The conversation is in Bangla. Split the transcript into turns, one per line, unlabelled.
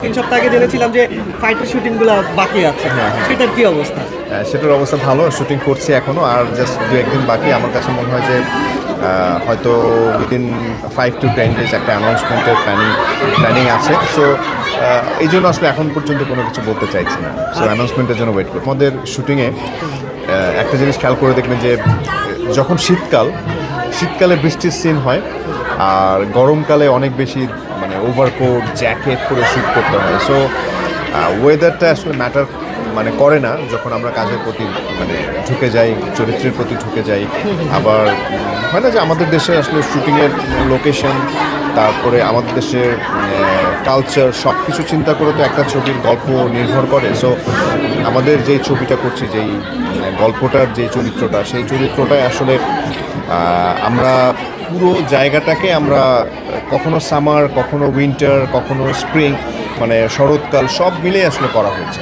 3 সপ্তাহ আগে জেনেছিলাম যে ফাইটার শুটিংগুলো বাকি আছে, সেটার কি অবস্থা?
সেটার অবস্থা ভালো, শুটিং করছি এখনও, আর জাস্ট 2-1 দিন বাকি। আমার কাছে মনে হয় যে হয়তো উইদিন 5 to 10 days একটা অ্যানাউন্সমেন্টের প্ল্যানিং আছে। সো এই জন্য আসলে এখন পর্যন্ত কোনো কিছু বলতে চাইছি না। সো অ্যানাউন্সমেন্টের জন্য ওয়েট করি। আমাদের শুটিংয়ে একটা জিনিস খেয়াল করে দেখবেন যে যখন শীতকালে বৃষ্টির সিন হয়, আর গরমকালে অনেক বেশি মানে ওভারকোট জ্যাকেট পরে শ্যুট করতে হয়। সো ওয়েদারটা আসলে ম্যাটার মানে করে না যখন আমরা কাজের প্রতি মানে ঢুকে যাই, চরিত্রের প্রতি ঢুকে যাই। আবার হয় না যে আমাদের দেশে আসলে শুটিংয়ের লোকেশন, তারপরে আমাদের দেশের কালচার সব কিছু চিন্তা করে তো একটা ছবির গল্প নির্ভর করে। সো আমাদের যেই ছবিটা করছি, যেই গল্পটার যে চরিত্রটা, সেই চরিত্রটাই আসলে আমরা পুরো জায়গাটাকে আমরা কখনো সামার, কখনো উইন্টার, কখনো স্প্রিং, মানে শরৎকাল সব মিলে আসলে করা হয়েছে।